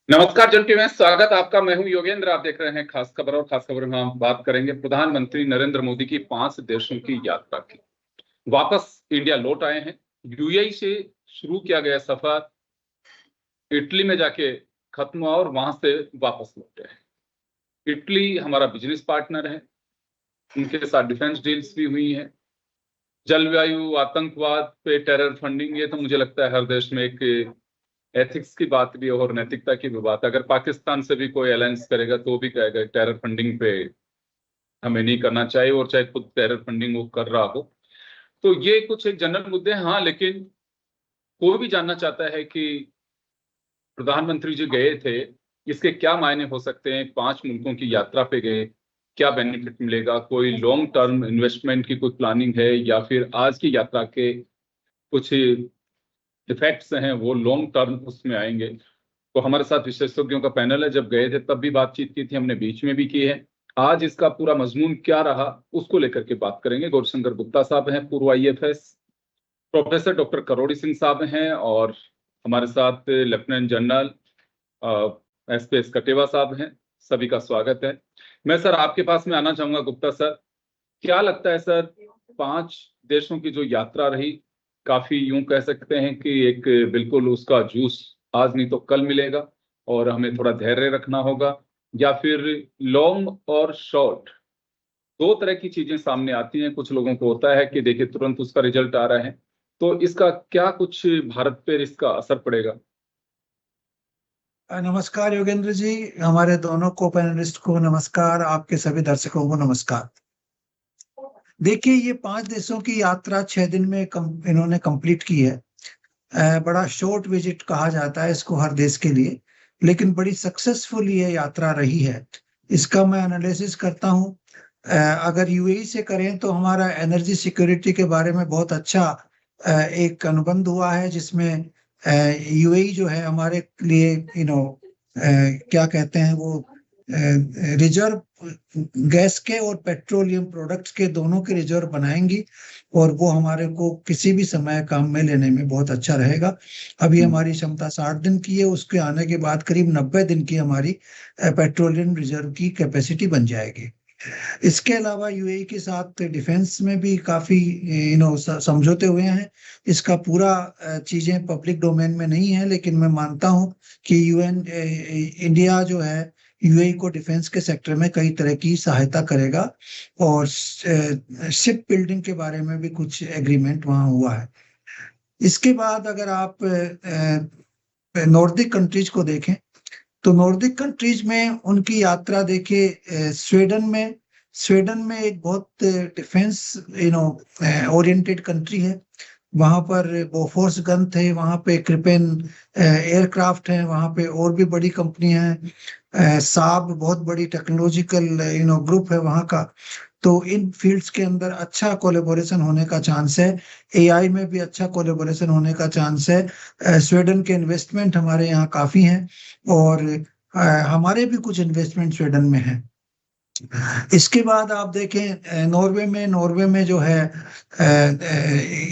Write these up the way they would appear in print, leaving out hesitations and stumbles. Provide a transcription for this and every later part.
नमस्कार जंटी में स्वागत आपका। मैं हूं योगेंद्र। आप देख रहे हैं खास खबर, और खास खबर में हम बात करेंगे प्रधानमंत्री नरेंद्र मोदी की 5 देशों की यात्रा की। वापस इंडिया लौट आए हैं। यूएई से शुरू किया गया सफर इटली में जाके खत्म हुआ और वहां से वापस लौटे हैं। इटली हमारा बिजनेस पार्टनर है, उनके साथ डिफेंस डील्स भी हुई हैं। जलवायु, आतंकवाद पे टेरर फंडिंग, ये तो मुझे लगता है हर देश में एक एथिक्स की बात भी और नैतिकता की भी बात। अगर पाकिस्तान से भी कोई अलायंस करेगा तो भी कहेगा टेरर फंडिंग पे हमें नहीं करना चाहिए, और चाहे खुद टेरर फंडिंग वो कर रहा हो। तो ये कुछ एक जनरल मुद्दे हैं। हाँ, लेकिन कोई भी जानना चाहता है कि प्रधानमंत्री जी गए थे, इसके क्या मायने हो सकते हैं। 5 मुल्कों की यात्रा पे गए, क्या बेनिफिट मिलेगा, कोई लॉन्ग टर्म इन्वेस्टमेंट की कोई प्लानिंग है, या फिर आज की यात्रा के कुछ इफेक्ट्स हैं वो लॉन्ग टर्म उसमें आएंगे। तो हमारे साथ विशेषज्ञों का पैनल है। जब गए थे तब भी बातचीत की थी, हमने बीच में भी की है। आज इसका पूरा मजमून क्या रहा उसको लेकर के बात करेंगे। गौरशंकर गुप्ता साहब हैं, पूर्व आईएफएस। प्रोफेसर डॉक्टर करोड़ी सिंह साहब हैं, और हमारे साथ लेफ्टिनेंट जनरल एसपीएस कटेवा साहब हैं। सभी का स्वागत है। मैं सर आपके पास में आना चाहूंगा। गुप्ता सर, क्या लगता है सर, 5 देशों की जो यात्रा रही, काफी यूं कह सकते हैं कि एक बिल्कुल उसका जूस आज नहीं तो कल मिलेगा, और हमें थोड़ा धैर्य रखना होगा, या फिर लॉन्ग और शॉर्ट 2 तरह की चीजें सामने आती हैं। कुछ लोगों को होता है कि देखिए तुरंत उसका रिजल्ट आ रहा है, तो इसका क्या कुछ भारत पर इसका असर पड़ेगा। नमस्कार योगेंद्र जी, हमारे दोनों को पैनलिस्ट को नमस्कार, आपके सभी दर्शकों को नमस्कार। देखिए, ये 5 देशों की यात्रा 6 दिन में इन्होंने कंप्लीट की है। बड़ा शॉर्ट विजिट कहा जाता है इसको हर देश के लिए, लेकिन बड़ी सक्सेसफुल ये यात्रा रही है। इसका मैं एनालिसिस करता हूँ अगर यूएई से करें तो हमारा एनर्जी सिक्योरिटी के बारे में बहुत अच्छा एक अनुबंध हुआ है, जिसमें यूएई जो है हमारे लिए क्या कहते हैं वो रिजर्व गैस के और पेट्रोलियम प्रोडक्ट्स के दोनों के रिजर्व बनाएंगी, और वो हमारे को किसी भी समय काम में लेने में बहुत अच्छा रहेगा। अभी हमारी क्षमता 60 दिन की है, उसके आने के बाद करीब 90 दिन की हमारी पेट्रोलियम रिजर्व की कैपेसिटी बन जाएगी। इसके अलावा यूएई के साथ डिफेंस में भी काफी समझौते हुए हैं। इसका पूरा चीजें पब्लिक डोमेन में नहीं है, लेकिन मैं मानता हूं कि इंडिया जो है यूएई को डिफेंस के सेक्टर में कई तरह की सहायता करेगा, और शिप बिल्डिंग के बारे में भी कुछ एग्रीमेंट वहां हुआ है। इसके बाद अगर आप नॉर्डिक कंट्रीज को देखें तो नॉर्डिक कंट्रीज में उनकी यात्रा देखिए, स्वीडन में एक बहुत डिफेंस ओरिएंटेड कंट्री है। वहां पर बोफोर्स गन थे, वहां पे क्रिपेन एयरक्राफ्ट हैं, वहां पे और भी बड़ी कंपनियां हैं, साब बहुत बड़ी टेक्नोलॉजिकल ग्रुप है वहां का। तो इन फील्ड्स के अंदर अच्छा कोलेबोरेशन होने का चांस है, एआई में भी अच्छा कोलेबोरेशन होने का चांस है। स्वीडन के इन्वेस्टमेंट हमारे यहाँ काफी हैं, और हमारे भी कुछ इन्वेस्टमेंट स्वीडन में है। इसके बाद आप देखें नॉर्वे में जो है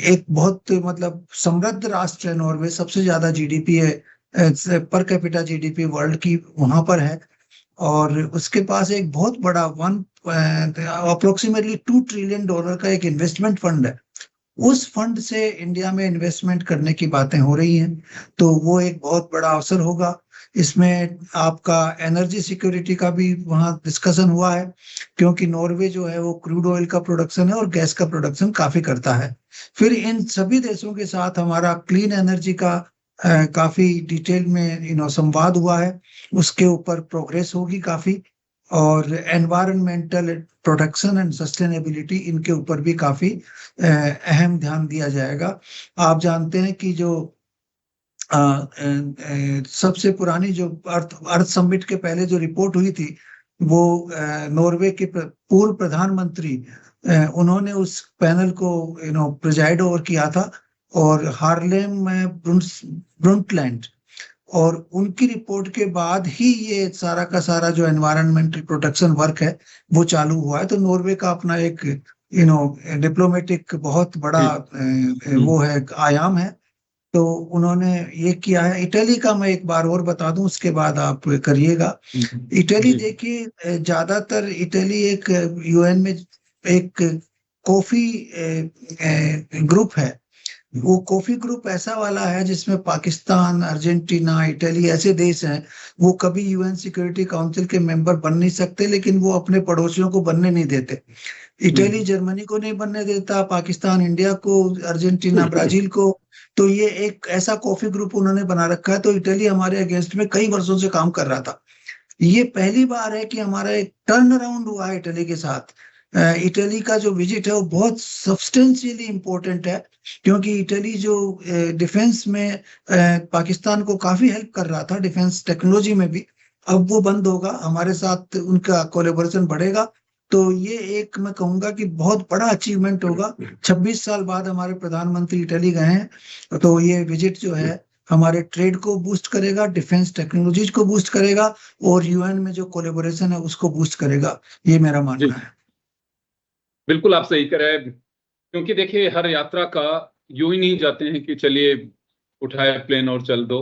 एक बहुत मतलब समृद्ध राष्ट्र है नॉर्वे, सबसे ज्यादा जीडीपी है, पर कैपिटा जीडीपी वर्ल्ड की वहां पर है। और उसके पास एक बहुत बड़ा अप्रोक्सीमेटली $2 ट्रिलियन का एक इन्वेस्टमेंट फंड है। उस फंड से इंडिया में इन्वेस्टमेंट करने की बातें हो रही हैं, तो वो एक बहुत बड़ा अवसर होगा। इसमें आपका एनर्जी सिक्योरिटी का भी वहाँ डिस्कशन हुआ है, क्योंकि नॉर्वे जो है वो क्रूड ऑयल का प्रोडक्शन है और गैस का प्रोडक्शन काफी करता है। फिर इन सभी देशों के साथ हमारा क्लीन एनर्जी का काफी डिटेल में संवाद हुआ है, उसके ऊपर प्रोग्रेस होगी काफी। और एनवायरमेंटल प्रोटेक्शन एंड सस्टेनेबिलिटी, इनके ऊपर भी काफी अहम ध्यान दिया जाएगा। आप जानते हैं कि जो सबसे पुरानी जो अर्थ समिट के पहले जो रिपोर्ट हुई थी, वो नॉर्वे के पूर्व प्रधानमंत्री उन्होंने उस पैनल को प्रिजाइड ओवर किया था, और हार्लेम ब्रुंटलैंड, और उनकी रिपोर्ट के बाद ही ये सारा का सारा जो एनवायरमेंटल प्रोटेक्शन वर्क है वो चालू हुआ है। तो नॉर्वे का अपना एक डिप्लोमेटिक बहुत बड़ा वो है, आयाम है। तो उन्होंने ये किया है। इटली का मैं एक बार और बता दूं, उसके बाद आप करिएगा। इटली देखिए, ज्यादातर इटली एक यूएन में एक कॉफी ग्रुप है। वो कॉफी ग्रुप ऐसा वाला है जिसमें पाकिस्तान, अर्जेंटीना, इटली ऐसे देश हैं। वो कभी यूएन सिक्योरिटी काउंसिल के मेंबर बन नहीं सकते, लेकिन वो अपने पड़ोसियों को बनने नहीं देते। इटली जर्मनी को नहीं बनने देता, पाकिस्तान इंडिया को, अर्जेंटीना ब्राजील को। तो ये एक ऐसा कॉफी ग्रुप उन्होंने बना रखा है। तो इटली हमारे अगेंस्ट में कई वर्षों से काम कर रहा था। ये पहली बार है कि हमारा एक टर्न अराउंड हुआ है इटली के साथ। इटली का जो विजिट है वो बहुत सब्सटेंशियली इम्पोर्टेंट है, क्योंकि इटली जो डिफेंस में पाकिस्तान को काफी हेल्प कर रहा था, डिफेंस टेक्नोलॉजी में भी, अब वो बंद होगा, हमारे साथ उनका कोलेबोरेशन बढ़ेगा। तो ये एक मैं कहूंगा कि बहुत बड़ा अचीवमेंट होगा। 26 साल बाद हमारे प्रधानमंत्री इटली गए हैं, तो ये विजिट जो है हमारे ट्रेड को बूस्ट करेगा, डिफेंस टेक्नोलॉजीज को बूस्ट करेगा, और यूएन में जो कोलेबोरेशन है उसको बूस्ट करेगा। ये मेरा मानना है। बिल्कुल आप सही कह रहे हैं, क्योंकि देखिए हर यात्रा का यूं ही नहीं जाते हैं कि चलिए उठाए प्लेन और चल दो।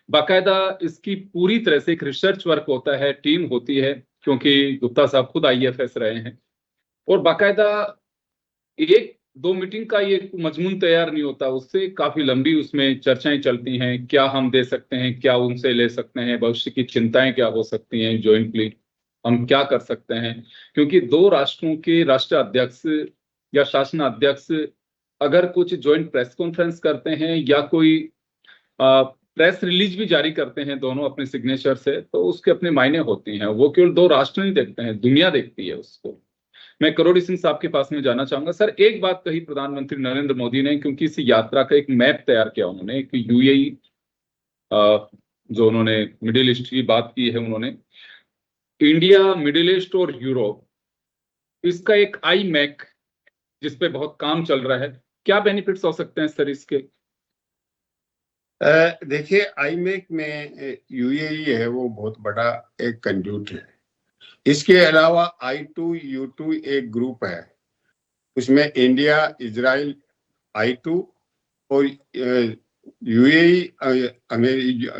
बाकायदा इसकी पूरी तरह से एक रिसर्च वर्क होता है, टीम होती है, क्योंकि गुप्ता साहब खुद आईएफएस रहे हैं। और बाकायदा 1-2 मीटिंग का ये मजमून तैयार नहीं होता, उससे काफी लंबी उसमें चर्चाएं चलती हैं, क्या हम दे सकते हैं, क्या उनसे ले सकते हैं, भविष्य की चिंताएं क्या हो सकती हैं, ज्वाइंटली हम क्या कर सकते हैं। क्योंकि 2 राष्ट्रों के राष्ट्र अध्यक्ष या शासन अध्यक्ष अगर कुछ ज्वाइंट प्रेस कॉन्फ्रेंस करते हैं या कोई प्रेस रिलीज भी जारी करते हैं दोनों अपने सिग्नेचर से, तो उसके अपने मायने होती हैं। वो केवल 2 राष्ट्र नहीं देखते हैं, दुनिया देखती है उसको। मैं करोड़ी सिंह साहब के पास में जाना चाहूंगा। सर, एक बात कही प्रधानमंत्री नरेंद्र मोदी ने, क्योंकि इस यात्रा का एक मैप तैयार किया उन्होंने, एक यूएई जो उन्होंने मिडिल ईस्ट की बात की है, उन्होंने इंडिया, मिडिल ईस्ट और यूरोप इसका एक आई मैक जिसपे बहुत काम चल रहा है, क्या बेनिफिट्स हो सकते हैं सर इसके? देखिए, आईमेक में यूएई है वो बहुत बड़ा एक कंट्रीब्यूटर है। इसके अलावा I2U2 एक ग्रुप है, उसमें इंडिया, इजराइल I2 और यूएई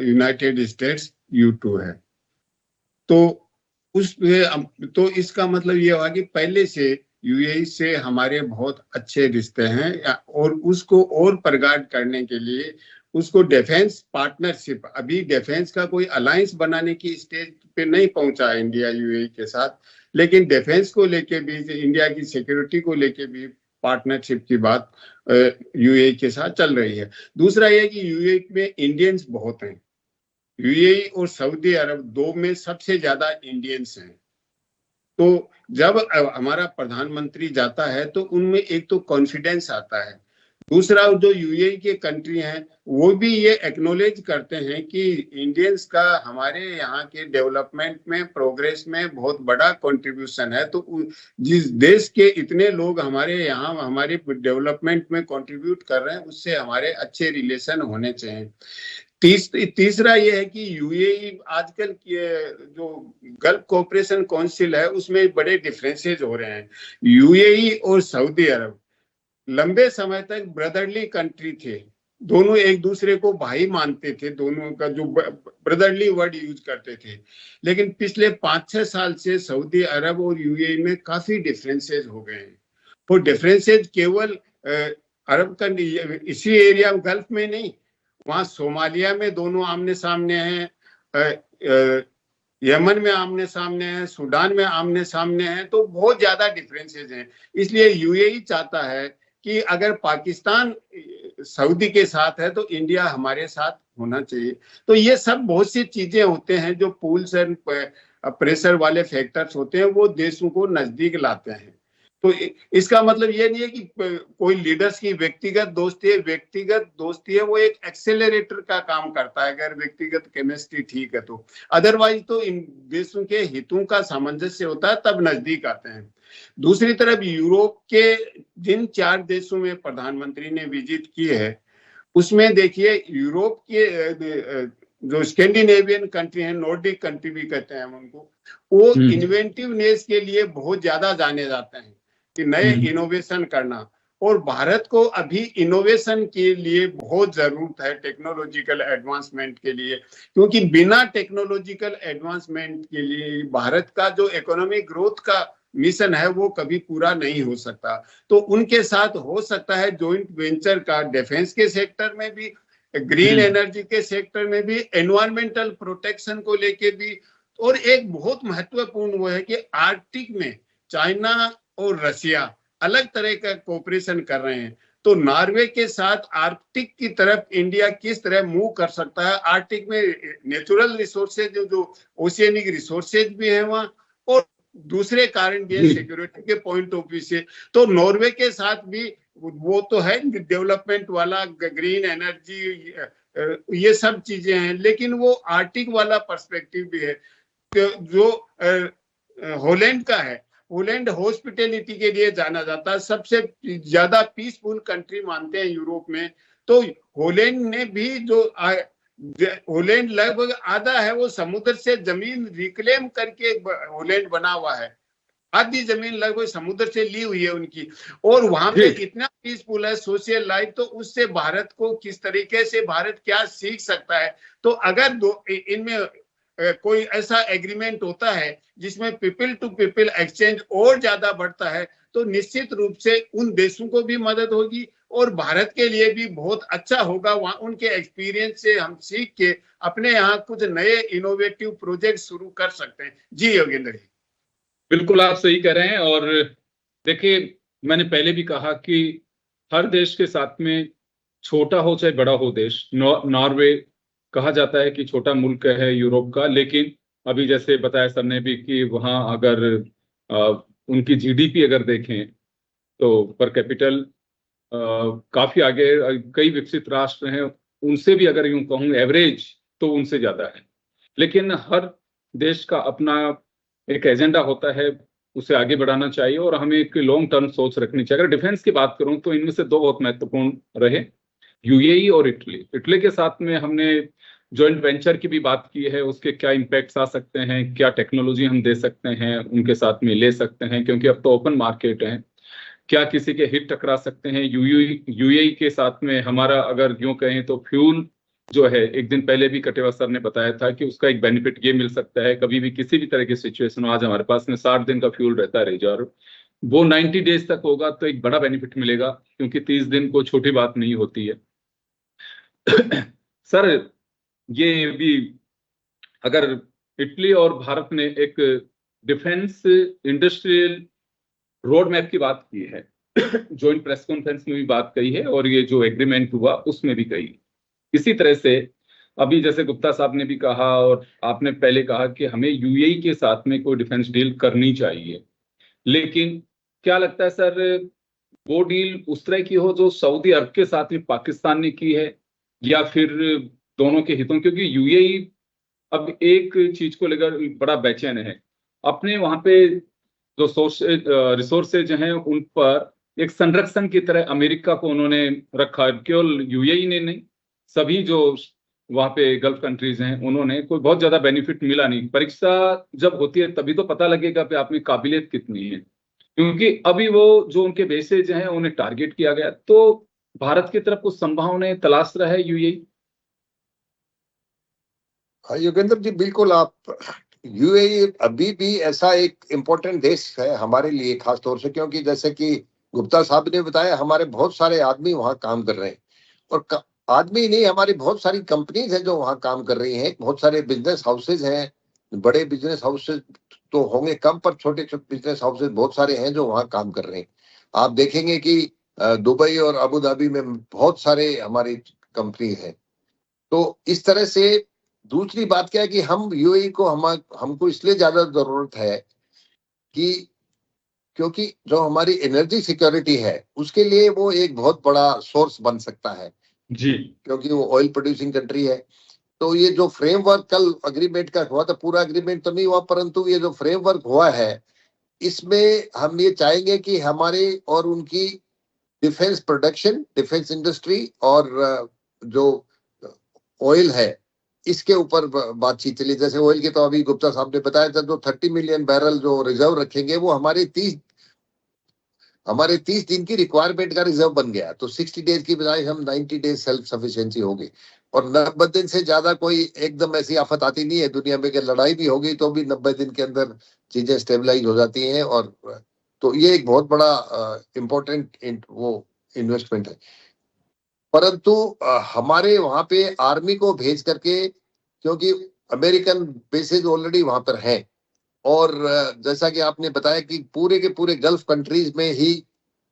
यूनाइटेड स्टेट्स U2 है। तो तो इसका मतलब ये हुआ कि पहले से यूएई से हमारे बहुत अच्छे रिश्ते हैं, और उसको और प्रगाढ़ करने के लिए उसको डिफेंस पार्टनरशिप, अभी डिफेंस का कोई अलायंस बनाने की स्टेज पे नहीं पहुंचा इंडिया यूएई के साथ, लेकिन डिफेंस को लेके भी, इंडिया की सिक्योरिटी को लेके भी पार्टनरशिप की बात यूएई के साथ चल रही है। दूसरा ये कि यूएई में इंडियंस बहुत हैं, यूएई और सऊदी अरब दो में सबसे ज्यादा इंडियंस हैं। तो जब हमारा प्रधानमंत्री जाता है तो उनमें एक तो कॉन्फिडेंस आता है, दूसरा जो यूएई के कंट्री हैं वो भी ये एक्नॉलेज करते हैं कि इंडियंस का हमारे यहाँ के डेवलपमेंट में, प्रोग्रेस में बहुत बड़ा कंट्रीब्यूशन है। तो जिस देश के इतने लोग हमारे यहाँ हमारे डेवलपमेंट में कंट्रीब्यूट कर रहे हैं, उससे हमारे अच्छे रिलेशन होने चाहिए। तीसरा ये है कि यूएई आजकल जो गल्फ कोऑपरेशन काउंसिल है उसमें बड़े डिफरेंसेस हो रहे हैं। यूएई और सऊदी अरब लंबे समय तक ब्रदरली कंट्री थे, दोनों एक दूसरे को भाई मानते थे, दोनों का जो ब्रदरली वर्ड यूज करते थे। लेकिन पिछले 5-6 साल से सऊदी अरब और यूएई में काफी डिफरेंसेस हो गए हैं। वो डिफरेंसेस केवल अरब का इसी एरिया गल्फ में नहीं, वहां सोमालिया में दोनों आमने सामने हैं, यमन में आमने सामने हैं, सूडान में आमने सामने हैं, तो बहुत ज्यादा डिफरेंसेस हैं। इसलिए यूएई चाहता है कि अगर पाकिस्तान सऊदी के साथ है तो इंडिया हमारे साथ होना चाहिए। तो ये सब बहुत सी चीजें होते हैं जो पुल्स एंड प्रेशर वाले फैक्टर्स होते हैं, वो देशों को नजदीक लाते हैं। तो इसका मतलब ये नहीं है कि कोई लीडर्स की व्यक्तिगत दोस्ती है वो एक एक्सेलरेटर का काम करता है अगर व्यक्तिगत केमिस्ट्री ठीक है तो। अदरवाइज तो इन देशों के हितों का सामंजस्य होता है तब नजदीक आते हैं। दूसरी तरफ यूरोप के जिन 4 देशों में प्रधानमंत्री ने विजिट की है, उसमें देखिए यूरोप के जो स्कैंडिनेवियन कंट्री है, नॉर्डिक कंट्री भी कहते हैं उनको, वो इन्वेंटिवनेस के लिए बहुत ज्यादा जाने जाते हैं कि नए इनोवेशन करना। और भारत को अभी इनोवेशन के लिए बहुत जरूरत है, टेक्नोलॉजिकल एडवांसमेंट के लिए, क्योंकि बिना टेक्नोलॉजिकल एडवांसमेंट के लिए भारत का जो इकोनॉमिक ग्रोथ का मिशन है वो कभी पूरा नहीं हो सकता। तो उनके साथ हो सकता है जॉइंट वेंचर का, डिफेंस के सेक्टर में भी, ग्रीन एनर्जी के सेक्टर में भी, एनवायरमेंटल प्रोटेक्शन को लेके भी। और एक बहुत महत्वपूर्ण वो है कि आर्कटिक में चाइना और रशिया अलग तरह का कोऑपरेशन कर रहे हैं। तो नॉर्वे के साथ आर्कटिक की तरफ इंडिया किस तरह मूव कर सकता है। आर्कटिक में नेचुरल रिसोर्सेज, जो ओशियनिक रिसोर्सेज भी है वहाँ, और दूसरे कारण भी है सिक्योरिटी के पॉइंट ऑफ व्यू से। तो नॉर्वे के साथ भी वो तो है डेवलपमेंट वाला, ग्रीन एनर्जी, ये सब चीजें हैं, लेकिन वो आर्कटिक वाला पर्सपेक्टिव भी है। जो हॉलैंड का है, हॉलैंड हॉस्पिटैलिटी के लिए जाना जाता है, सबसे ज्यादा पीसफुल कंट्री मानते हैं यूरोप में। तो हॉलैंड ने भी जो हॉलैंड लगभग आधा है वो समुद्र से जमीन रिक्लेम करके हॉलैंड बना हुआ है, आधी जमीन लगभग समुद्र से ली हुई है उनकी, और वहां पे इतना पीसफुल है सोशल लाइफ। तो उससे भारत को किस तरीके से भारत क्या सीख सकता है। तो अगर इनमें कोई ऐसा एग्रीमेंट होता है जिसमें पीपल टू पीपल एक्सचेंज और ज्यादा बढ़ता है, तो निश्चित रूप से उन देशों को भी मदद होगी और भारत के लिए भी बहुत अच्छा होगा। वहां उनके एक्सपीरियंस से हम सीख के अपने यहाँ कुछ नए इनोवेटिव प्रोजेक्ट शुरू कर सकते हैं। जी योगेंद्र जी, बिल्कुल आप सही कह रहे हैं। और देखिए, मैंने पहले भी कहा कि हर देश के साथ में, छोटा हो चाहे बड़ा हो देश, नॉर्वे कहा जाता है कि छोटा मुल्क है यूरोप का, लेकिन अभी जैसे बताया सर ने भी कि वहाँ अगर उनकी जीडीपी अगर देखें तो पर कैपिटल काफी आगे, कई विकसित राष्ट्र हैं उनसे भी अगर यूं कहूँ एवरेज तो उनसे ज्यादा है। लेकिन हर देश का अपना एक एजेंडा होता है उसे आगे बढ़ाना चाहिए और हमें एक लॉन्ग टर्म सोच रखनी चाहिए। अगर डिफेंस की बात करूं तो इनमें से दो बहुत महत्वपूर्ण रहे, यूएई और इटली। इटली के साथ में हमने जॉइंट वेंचर की भी बात की है, उसके क्या इम्पैक्ट्स आ सकते हैं, क्या टेक्नोलॉजी हम दे सकते हैं, उनके साथ में ले सकते हैं, क्योंकि अब तो ओपन मार्केट है, क्या किसी के हित टकरा सकते हैं। यूएई के साथ में हमारा अगर यूं कहें तो फ्यूल जो है, एक दिन पहले भी कटेवा सर ने बताया था कि उसका एक बेनिफिट ये मिल सकता है, कभी भी किसी भी तरह की सिचुएशन हो, आज हमारे पास में 60 दिन का फ्यूल रहता है रिजर्व, वो 90 डेज तक होगा तो एक बड़ा बेनिफिट मिलेगा, क्योंकि 30 दिन को छोटी बात नहीं होती है। सर ये भी अगर इटली और भारत ने एक डिफेंस इंडस्ट्रियल रोड मैप की बात की है, जॉइंट प्रेस कॉन्फ्रेंस में भी बात कही है और ये जो एग्रीमेंट हुआ उसमें भी कही। इसी तरह से अभी जैसे गुप्ता साहब ने भी कहा और आपने पहले कहा कि हमें यूएई के साथ में कोई डिफेंस डील करनी चाहिए, लेकिन क्या लगता है सर, वो डील उस तरह की हो जो सऊदी अरब के साथ में पाकिस्तान ने की है, या फिर दोनों के हितों? क्योंकि यूएई अब एक चीज को लेकर बड़ा बेचैन है, अपने वहां पे जो रिसोर्सेज हैं उन पर एक संरक्षण की तरह अमेरिका को उन्होंने रखा है। केवल यूएई ने नहीं, सभी जो वहां पे गल्फ कंट्रीज हैं उन्होंने कोई बहुत ज्यादा बेनिफिट मिला नहीं। परीक्षा जब होती है तभी तो पता लगेगा कि आप में काबिलियत कितनी है, क्योंकि अभी वो जो उनके बेसेज हैं उन्हें टारगेट किया गया। तो भारत की तरफ कुछ संभावनाएं तलाश रहा है यूएई? योगेंद्र जी, बिल्कुल। आप यूएई अभी भी ऐसा एक इम्पोर्टेंट देश है हमारे लिए, खास तौर से क्योंकि जैसे कि गुप्ता साहब ने बताया, हमारे बहुत सारे आदमी वहां काम कर रहे हैं, और आदमी नहीं, हमारी बहुत सारी कंपनीज हैं जो वहां काम कर रही हैं, बहुत सारे बिजनेस हाउसेज हैं, बड़े बिजनेस हाउसेज तो होंगे कम, पर छोटे छोटे बिजनेस हाउसेज बहुत सारे हैं जो वहां काम कर रहे हैं। आप देखेंगे कि दुबई और अबू धाबी में बहुत सारे हमारी कंपनी है। तो इस तरह से दूसरी बात क्या है कि हम यूएई को हमको इसलिए ज्यादा जरूरत है कि क्योंकि जो हमारी एनर्जी सिक्योरिटी है उसके लिए वो एक बहुत बड़ा सोर्स बन सकता है जी, क्योंकि वो ऑयल प्रोड्यूसिंग कंट्री है। तो ये जो फ्रेमवर्क कल अग्रीमेंट का हुआ था, पूरा अग्रीमेंट तो नहीं हुआ, परंतु ये जो फ्रेमवर्क हुआ है इसमें हम ये चाहेंगे कि हमारे और उनकी डिफेंस प्रोडक्शन, डिफेंस इंडस्ट्री और जो ऑयल है इसके ऊपर बातचीत चली। जैसे ऑयल के तो अभी गुप्ता साहब ने बताया था, जो 30 मिलियन बैरल जो रिजर्व रखेंगे वो हमारे 30 दिन की रिक्वायरमेंट का रिजर्व बन गया। तो 60 डेज की बजाय हम 90 डेज सेल्फ सफिशिएंसी होगी, और 90 दिन से ज्यादा कोई एकदम ऐसी आफत आती नहीं है दुनिया में कि लड़ाई भी होगी तो भी 90 दिन के अंदर चीजें स्टेबलाइज हो जाती हैं। और तो ये एक बहुत बड़ा इम्पोर्टेंट वो इन्वेस्टमेंट है। परंतु हमारे वहां पे आर्मी को भेज करके, क्योंकि अमेरिकन बेसेज ऑलरेडी वहां पर हैं, और जैसा कि आपने बताया कि पूरे के पूरे गल्फ कंट्रीज में ही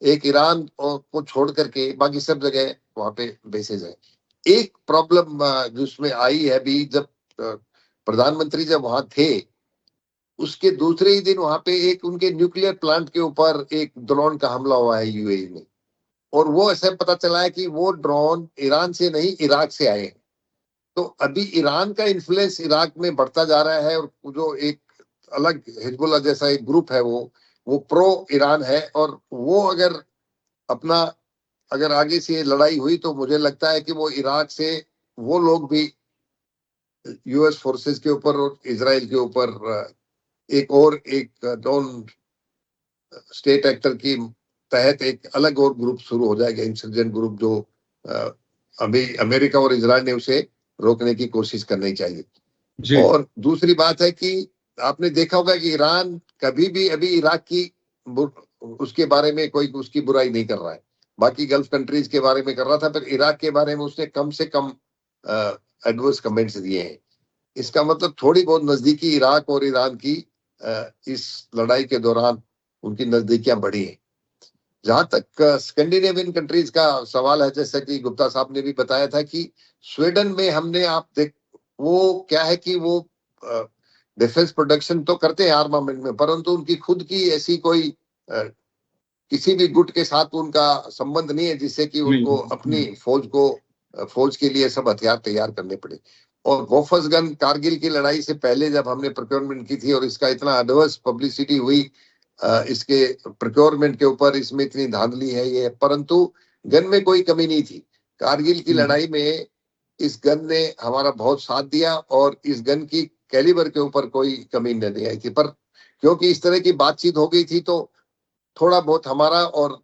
एक ईरान को छोड़ करके बाकी सब जगह वहां पे बेसेज है। एक प्रॉब्लम जिसमें आई है अभी, जब प्रधानमंत्री जब वहां थे उसके दूसरे ही दिन वहां पे एक उनके न्यूक्लियर प्लांट के ऊपर एक ड्रोन का हमला हुआ है यूएई में, और वो ऐसे पता चला है कि वो ड्रोन ईरान से नहीं इराक से आए हैं। तो अभी ईरान का इन्फ्लुएंस इराक में बढ़ता जा रहा है, और जो एक अलग हिजबुल्ला जैसा एक ग्रुप है वो प्रो ईरान है, और वो अगर आगे से लड़ाई हुई तो मुझे लगता है कि वो इराक से वो लोग भी यूएस फोर्सेस के ऊपर और इजराइल के ऊपर एक नॉन स्टेट एक्टर की तहत एक अलग और ग्रुप शुरू हो जाएगा, इंसर्जेंट ग्रुप, जो अभी अमेरिका और इजराइल ने उसे रोकने की कोशिश करनी चाहिए। और दूसरी बात है कि आपने देखा होगा कि ईरान कभी भी अभी इराक की उसके बारे में कोई उसकी बुराई नहीं कर रहा है, बाकी गल्फ कंट्रीज के बारे में कर रहा था, पर इराक के बारे में उसने कम से कम एडवर्स कमेंट्स दिए हैं। इसका मतलब थोड़ी बहुत नजदीकी इराक और ईरान की इस लड़ाई के दौरान उनकी नजदीकियां बढ़ी हैं। जहां तक स्कैंडिनेवियन कंट्रीज का सवाल है, जैसा कि गुप्ता साहब ने भी बताया था कि स्वीडन में हमने वो क्या है कि वो डिफेंस प्रोडक्शन तो करते हैं आर्मामेंट में, परंतु उनकी खुद की ऐसी कोई किसी भी गुट के साथ उनका संबंध नहीं है जिससे कि उनको अपनी फौज के लिए सब हथियार तैयार करने पड़े। और बोफर्स गन कारगिल की लड़ाई से पहले जब हमने प्रोक्योरमेंट की थी और इसका इतना एडवर्स पब्लिसिटी हुई, इसके प्रोक्योरमेंट के ऊपर इसमें इतनी धांधली है ये, परंतु गन में कोई कमी नहीं थी। कारगिल की लड़ाई में इस गन ने हमारा बहुत साथ दिया और इस गन की कैलिबर के ऊपर कोई कमी नहीं आई थी। पर क्योंकि इस तरह की बातचीत हो गई थी तो थोड़ा बहुत हमारा और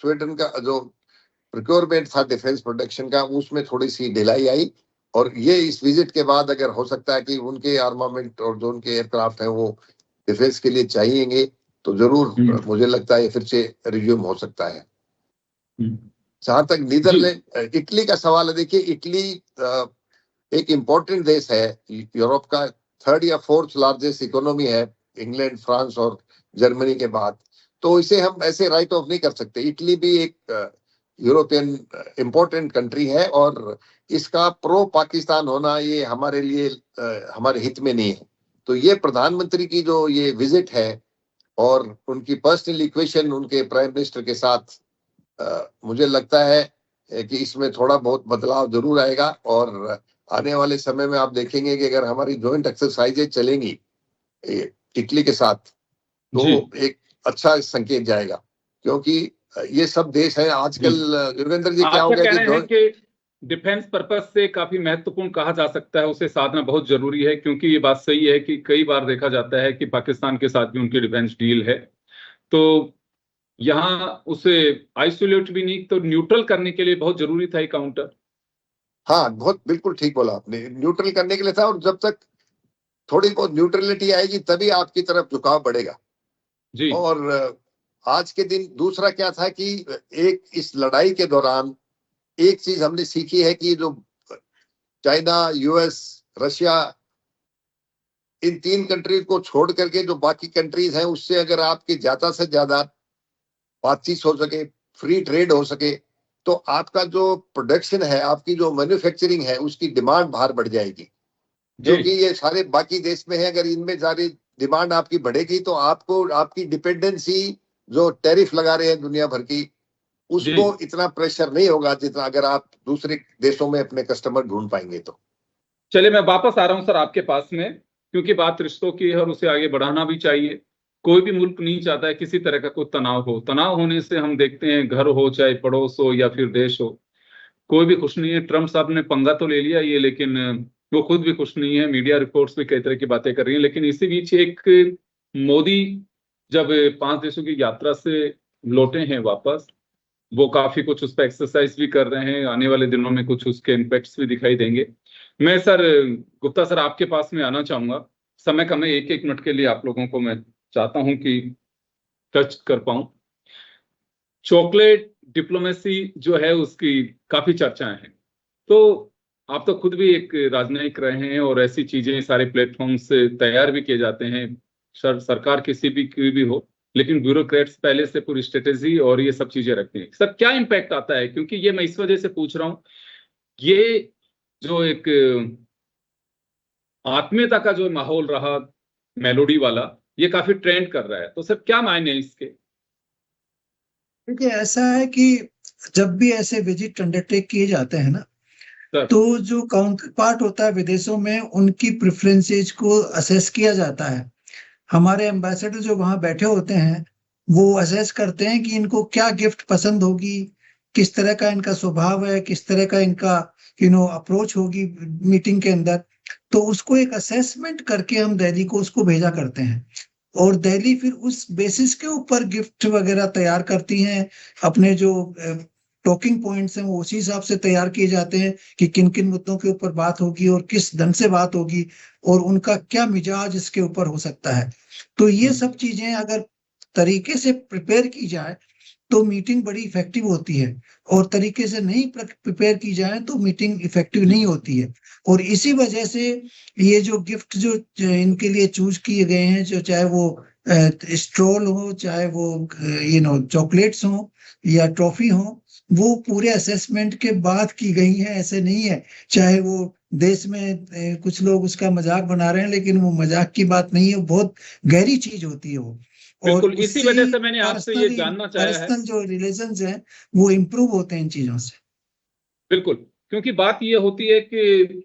स्वीडन का जो प्रोक्योरमेंट था डिफेंस प्रोडक्शन का, उसमें थोड़ी सी ढिलाई आई। और ये इस विजिट के बाद अगर हो सकता है कि उनके आर्मामेंट और जो उनके एयरक्राफ्ट हैं वो डिफेंस के लिए चाहिएंगे तो जरूर मुझे लगता है फिर से रिज्यूम हो सकता है। जहां तक नीदरलैंड इटली का सवाल है, देखिए इटली एक इम्पोर्टेंट देश है, यूरोप का 3rd या 4th लार्जेस्ट इकोनॉमी है इंग्लैंड, फ्रांस और जर्मनी के बाद, तो इसे हम ऐसे राइट ऑफ नहीं कर सकते। इटली भी एक यूरोपियन इम्पोर्टेंट कंट्री है और इसका प्रो पाकिस्तान होना ये हमारे लिए हमारे हित में नहीं है। तो ये प्रधानमंत्री की जो ये विजिट है और उनकी पर्सनल इक्वेशन उनके प्राइम मिनिस्टर के साथ, मुझे लगता है कि इसमें थोड़ा बहुत बदलाव जरूर आएगा। और आने वाले समय में आप देखेंगे कि अगर हमारी जॉइंट एक्सरसाइजेज चलेंगी इटली के साथ तो एक अच्छा संकेत जाएगा, क्योंकि ये सब देश है आजकल। योगेंद्र जी, क्या हो गया कि डिफेंस पर्पस से काफी महत्वपूर्ण कहा जा सकता है, उसे साधना बहुत जरूरी है, क्योंकि ये बात सही है कि कई बार देखा जाता है कि पाकिस्तान के साथ भी उनकी डिफेंस डील है, तो यहाँ उसे आइसोलेट भी नहीं तो न्यूट्रल करने के लिए बहुत जरूरी था ये काउंटर। हाँ, बहुत बिल्कुल ठीक बोला आपने, न्यूट्रल करने के लिए था। और जब तक थोड़ी बहुत न्यूट्रलिटी आएगी तभी आपकी तरफ झुकाव बढ़ेगा जी। और आज के दिन दूसरा क्या था कि एक इस लड़ाई के दौरान एक चीज हमने सीखी है कि जो चाइना, यूएस, रशिया, इन 3 कंट्रीज को छोड़ करके जो बाकी कंट्रीज हैं उससे अगर आपकी ज्यादा से ज्यादा बातचीत हो सके, फ्री ट्रेड हो सके, तो आपका जो प्रोडक्शन है, आपकी जो मैन्युफैक्चरिंग है, उसकी डिमांड बाहर बढ़ जाएगी। क्योंकि ये सारे बाकी देश में है, अगर इनमें सारी डिमांड आपकी बढ़ेगी तो आपको आपकी डिपेंडेंसी जो टैरिफ लगा रहे हैं दुनिया भर की, उसको इतना प्रेशर नहीं होगा जितना अगर आप दूसरे देशों में अपने कस्टमर ढूंढ पाएंगे तो। चलिए, मैं वापस आ रहा हूं सर आपके पास में, क्योंकि बात रिश्तों की है और उसे आगे बढ़ाना भी चाहिए। कोई भी मुल्क नहीं चाहता है किसी तरह का कोई तनाव हो। तनाव होने से हम देखते हैं घर हो चाहे पड़ोस हो या फिर देश हो, कोई भी खुश नहीं है। ट्रम्प साहब ने पंगा तो ले लिया ये, लेकिन वो खुद भी खुश नहीं है। मीडिया रिपोर्ट्स भी कई तरह की बातें कर रही हैं, लेकिन इसी बीच एक मोदी जब 5 देशों की यात्रा से लौटे हैं वापस, वो काफी कुछ उस पर एक्सरसाइज भी कर रहे हैं। आने वाले दिनों में कुछ उसके इम्पैक्ट्स भी दिखाई देंगे। मैं सर गुप्ता सर आपके पास में आना चाहूंगा। समय कम है, 1-1 मिनट के लिए आप लोगों को मैं चाहता हूं कि टच कर पाऊं। चॉकलेट डिप्लोमेसी जो है उसकी काफी चर्चाएं हैं, तो आप तो खुद भी एक राजनयिक रहे हैं और ऐसी चीजें सारे प्लेटफॉर्म से तैयार भी किए जाते हैं। सरकार किसी भी की भी हो, लेकिन ब्यूरोक्रेट्स पहले से पूरी स्ट्रेटेजी और ये सब चीजें रखते हैं। सर क्या इम्पैक्ट आता है? क्योंकि ये मैं इस वजह से पूछ रहा हूं, ये जो एक आत्मीयता का जो माहौल रहा मेलोडी वाला, ये काफी ट्रेंड कर रहा है, तो सर क्या मायने हैं इसके? क्योंकि ऐसा है कि जब भी ऐसे विजिट अंडरटेक किए जाते हैं ना, तो जो काउंटर पार्ट होता है विदेशों में, उनकी प्रेफरेंसेज को असेस किया जाता है। हमारे एम्बेसडर जो वहां बैठे होते हैं वो असेस करते हैं कि इनको क्या गिफ्ट पसंद होगी, किस तरह का इनका स्वभाव है, किस तरह का इनका अप्रोच होगी मीटिंग के अंदर। तो उसको एक असेसमेंट करके हम दिल्ली को उसको भेजा करते हैं और दिल्ली फिर उस बेसिस के ऊपर गिफ्ट वगैरह तैयार करती हैं। अपने जो टॉकिंग पॉइंट्स हैं वो उसी हिसाब से तैयार किए जाते हैं कि किन किन मुद्दों के ऊपर बात होगी और किस ढंग से बात होगी और उनका क्या मिजाज इसके ऊपर हो सकता है। तो ये सब चीजें अगर तरीके से प्रिपेयर की जाए तो मीटिंग बड़ी इफेक्टिव होती है, और तरीके से नहीं प्रिपेयर की जाए तो मीटिंग इफेक्टिव नहीं होती है। और इसी वजह से ये जो गिफ्ट जो इनके लिए चूज किए गए हैं, जो चाहे वो स्ट्रोल हो, चाहे वो चॉकलेट्स हो या ट्रॉफी हो, वो पूरे असेसमेंट के बाद की गई है। ऐसे नहीं है, चाहे वो देश में कुछ लोग उसका मजाक बना रहे हैं, लेकिन वो मजाक की बात नहीं है, बहुत गहरी चीज होती है वो। और इसी वजह से मैंने आपसे ये जानना चाहा है, पर्सनल जो रिलेशंस हैं वो इम्प्रूव होते हैं इन चीजों से। बिल्कुल, क्योंकि बात ये होती है कि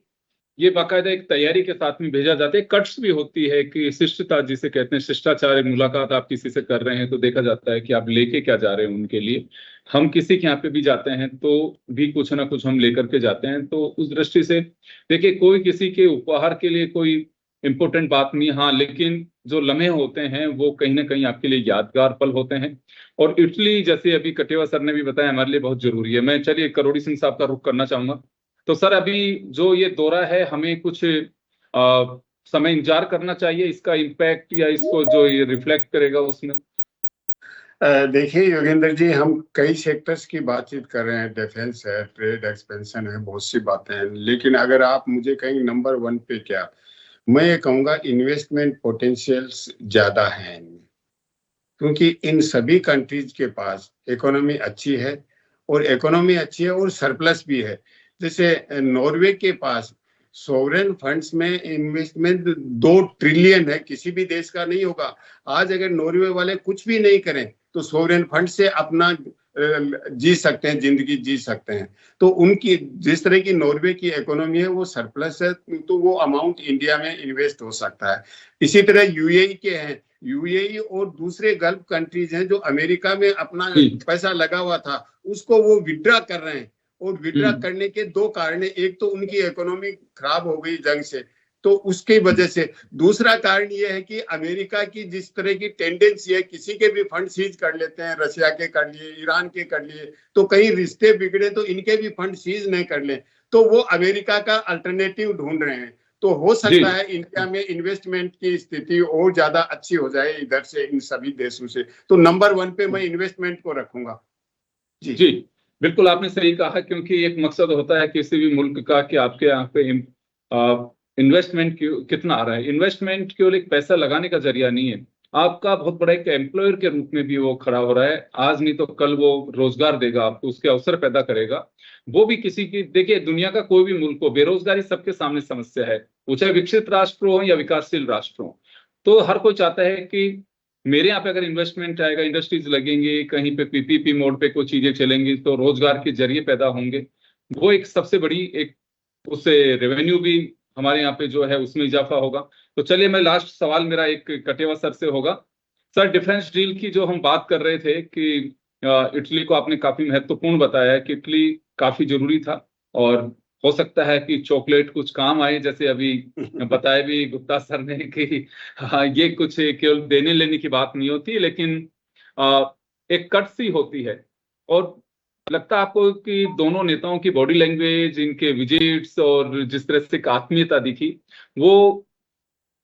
ये बाकायदा एक तैयारी के साथ में भेजा जाता है। कट्स भी होती है कि शिष्टता जिसे कहते हैं, शिष्टाचार मुलाकात आप किसी से कर रहे हैं तो देखा जाता है कि आप लेके क्या जा रहे हैं उनके लिए। हम किसी के यहाँ पे भी जाते हैं तो भी कुछ ना कुछ हम लेकर के जाते हैं। तो उस दृष्टि से देखिए, कोई किसी के उपहार के लिए कोई इम्पोर्टेंट बात नहीं, हाँ, लेकिन जो लम्हे होते हैं वो कहीं ना कहीं आपके लिए यादगार पल होते हैं। और इटली, जैसे अभी कटेवा सर ने भी बताया, हमारे लिए बहुत जरूरी है। मैं चलिए करोड़ी सिंह साहब का रुख करना चाहूंगा। तो सर, अभी जो ये दौरा है, हमें कुछ समय इंतजार करना चाहिए इसका इम्पैक्ट, या इसको जो ये रिफ्लेक्ट करेगा उसमें? देखिए योगेंद्र जी, हम कई सेक्टर्स की बातचीत कर रहे हैं, डिफेंस है, ट्रेड एक्सपेंशन है, बहुत सी बातें हैं। लेकिन अगर आप मुझे कहें नंबर 1 पे क्या, मैं ये कहूंगा इन्वेस्टमेंट पोटेंशियल्स ज्यादा हैं, क्योंकि इन सभी कंट्रीज के पास इकोनॉमी अच्छी है, और इकोनॉमी अच्छी है और सरप्लस भी है। जैसे नॉर्वे के पास सोवरेन फंड्स में इन्वेस्टमेंट 2 ट्रिलियन है, किसी भी देश का नहीं होगा। आज अगर नॉर्वे वाले कुछ भी नहीं करें तो सोवरेन फंड से अपना जी सकते हैं, जिंदगी जी सकते हैं। तो उनकी जिस तरह की नॉर्वे की इकोनॉमी है वो सरप्लस है, तो वो अमाउंट इंडिया में इन्वेस्ट हो सकता है। इसी तरह यूएई के हैं, यूएई और दूसरे गल्फ कंट्रीज हैं जो अमेरिका में अपना पैसा लगा हुआ था, उसको वो विड्रा कर रहे हैं। और विड्रा करने के 2 कारण है, एक तो उनकी इकोनॉमी खराब हो गई जंग से, तो उसकी वजह से। दूसरा कारण ये है कि अमेरिका की जिस तरह की टेंडेंसी है, किसी के भी फंड सीज कर लेते हैं, रशिया के कर लिए, ईरान के कर लिए, तो कहीं रिश्ते बिगड़े तो इनके भी फंड सीज नहीं कर ले, तो वो अमेरिका का अल्टरनेटिव ढूंढ रहे हैं। तो हो सकता है इंडिया में इन्वेस्टमेंट की स्थिति और ज्यादा अच्छी हो जाए इधर से, इन सभी देशों से। तो नंबर 1 पे मैं इन्वेस्टमेंट को रखूंगा। जी, बिल्कुल आपने सही कहा, क्योंकि एक मकसद होता है किसी भी मुल्क का कि आपके यहाँ पे इन्वेस्टमेंट कितना आ रहा है। इन्वेस्टमेंट केवल एक पैसा लगाने का जरिया नहीं है, आपका बहुत बड़ा एक एम्प्लॉयर के रूप में भी वो खड़ा हो रहा है। आज नहीं तो कल वो रोजगार देगा आपको, उसके अवसर पैदा करेगा। वो भी किसी की, देखिए दुनिया का कोई भी मुल्क हो, बेरोजगारी सबके सामने समस्या है, वो चाहे विकसित राष्ट्र हो या विकासशील राष्ट्र हो। तो हर कोई चाहता है कि मेरे यहाँ पे अगर इन्वेस्टमेंट आएगा, इंडस्ट्रीज लगेंगी, कहीं पे पीपीपी मोड पे कुछ चीजें चलेंगी तो रोजगार के जरिए पैदा होंगे। वो एक सबसे बड़ी एक, उससे रेवेन्यू भी हमारे यहाँ पे जो है उसमें इजाफा होगा। तो चलिए, मैं लास्ट सवाल मेरा एक कटेवा सर से होगा। सर, डिफेंस डील की जो हम बात कर रहे थे कि इटली को आपने काफी महत्वपूर्ण बताया है कि इटली काफी जरूरी था, और हो सकता है कि चॉकलेट कुछ काम आए, जैसे अभी बताया भी गुप्ता सर ने कि हाँ, ये कुछ केवल देने लेने की बात नहीं होती, लेकिन एक कट सी होती है। और लगता है आपको कि दोनों नेताओं की बॉडी लैंग्वेज, इनके विजिट्स और जिस तरह से एक आत्मीयता दिखी, वो,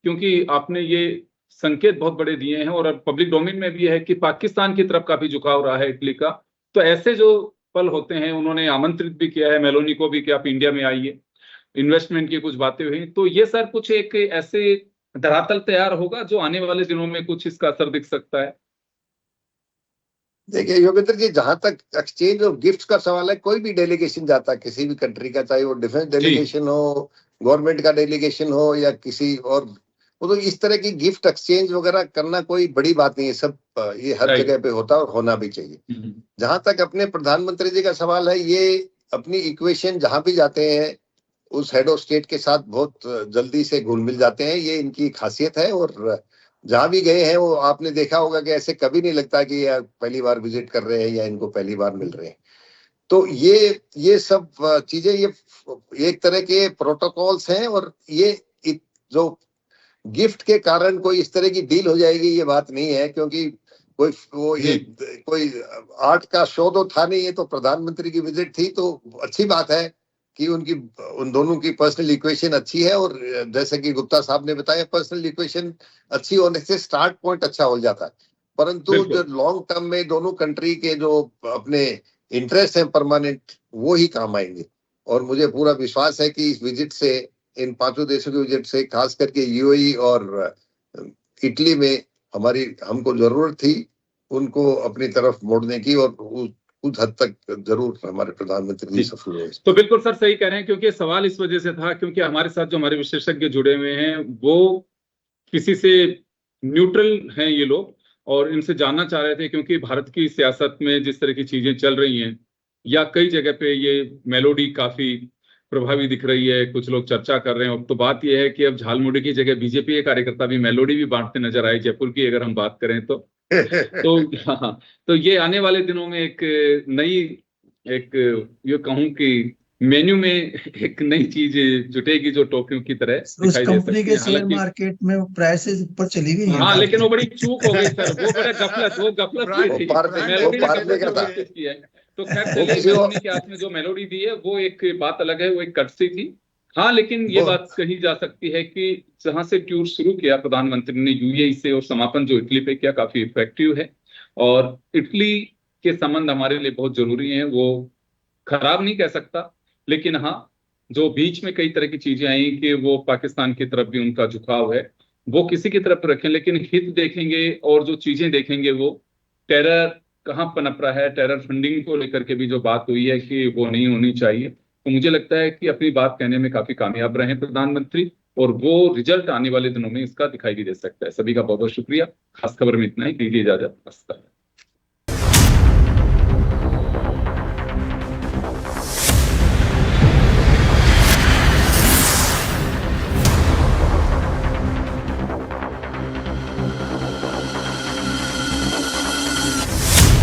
क्योंकि आपने ये संकेत बहुत बड़े दिए हैं और पब्लिक डोमेन में भी है कि पाकिस्तान की तरफ काफी झुकाव रहा है इटली का। तो ऐसे जो पल होते हैं, उन्होंने आमंत्रित भी किया है मेलोनी को भी कि आप इंडिया में आइए, इन्वेस्टमेंट की कुछ बातें हुई। तो ये सर कुछ एक ऐसे धरातल तैयार होगा जो आने वाले दिनों में कुछ इसका असर दिख सकता है? देखिए योगेंद्र जी, जहां तक एक्सचेंज ऑफ गिफ्ट्स का सवाल है, कोई भी डेलीगेशन जाता है किसी भी कंट्री का, चाहे वो डिफेंस डेलीगेशन हो, गवर्नमेंट का डेलीगेशन हो या किसी और, वो तो इस तरह की गिफ्ट एक्सचेंज वगैरह करना कोई बड़ी बात नहीं है। सब ये हर जगह पे होता है और होना भी चाहिए। जहां तक अपने प्रधानमंत्री जी का सवाल है, ये अपनी इक्वेशन जहां भी जाते हैं उस हेड ऑफ स्टेट के साथ बहुत जल्दी से घुल मिल जाते हैं, ये इनकी खासियत है। और जहां भी गए हैं वो आपने देखा होगा कि ऐसे कभी नहीं लगता कि ये पहली बार विजिट कर रहे हैं या इनको पहली बार मिल रहे हैं। तो ये सब चीजें, ये एक तरह के प्रोटोकॉल्स हैं। और ये जो गिफ्ट के कारण कोई इस तरह की डील हो जाएगी, ये बात नहीं है, क्योंकि कोई वो ये कोई आर्ट का शो तो था नहीं, ये तो प्रधानमंत्री की विजिट थी। तो अच्छी बात है कि उन दोनों की पर्सनल इक्वेशन अच्छी है। और जैसे कि गुप्ता साहब ने बताया, पर्सनल इक्वेशन अच्छी होने से स्टार्ट पॉइंट अच्छा हो जाता है। परंतु जो लॉन्ग टर्म में दोनों कंट्री के जो अपने इंटरेस्ट हैं परमानेंट, वो ही काम आएंगे। और मुझे पूरा विश्वास है कि इस विजिट से, इन 5 देशों की विजिट से, खास करके यूएई और इटली में हमको जरूरत थी उनको अपनी तरफ मोड़ने की, और कुछ हद तक जरूर हमारे प्रधानमंत्री जी सफल हुए। तो बिल्कुल सर सही कह रहे हैं, क्योंकि सवाल इस वजह से था क्योंकि हमारे साथ जो हमारे विशेषज्ञ जुड़े हुए हैं वो किसी से न्यूट्रल हैं ये लोग, और इनसे जानना चाह रहे थे क्योंकि भारत की सियासत में जिस तरह की चीजें चल रही हैं, या कई जगह पे ये मेलोडी काफी प्रभावी दिख रही है, कुछ लोग चर्चा कर रहे हैं। अब तो बात यह है कि अब झालमुड़ी की जगह बीजेपी के कार्यकर्ता भी मेलोडी भी बांटते नजर आए, जयपुर की अगर हम बात करें तो हाँ, तो ये आने वाले दिनों में एक नई, एक ये कहूं कि मेन्यू में एक नई चीज जुटेगी जो टोपियों की तरह उस दिखाई दे कंपनी सकती के है। शेयर हालांकि मार्केट में प्राइसेस ऊपर चली गई हैं हाँ, काफी। लेकिन वो बड़ी चूक हो गई सर, वो बड़ा गफलत की वो थी। पार्ले मेलोडी ने का गजब था। कोशिश की है। तो खैर वो चलिए, किसी को- मेलोडी के हाथ में जो मेलोडी दी है वो एक बात अलग है, वो एक कटसी थी। हाँ, लेकिन ये वो- बात कही जा सकती है कि जहां से टूर शुरू किया प्रधानमंत्री ने यूएई से, और समापन जो इटली पे किया, काफी इफेक्टिव है। और इटली के संबंध हमारे लिए बहुत जरूरी हैं, वो खराब नहीं कह सकता, लेकिन हाँ, जो बीच में कई तरह की चीजें आई कि वो पाकिस्तान की तरफ भी उनका झुकाव है, वो किसी की तरफ रखें, लेकिन हित देखेंगे और जो चीजें देखेंगे वो टेरर कहाँ पनप रहा है, टेरर फंडिंग को लेकर के भी जो बात हुई है कि वो नहीं होनी चाहिए। तो मुझे लगता है कि अपनी बात कहने में काफी कामयाब रहे प्रधानमंत्री, और वो रिजल्ट आने वाले दिनों में इसका दिखाई भी दे सकता है। सभी का बहुत बहुत शुक्रिया। खास खबर में इतना ही, दीजिए इजाजत। नमस्कार।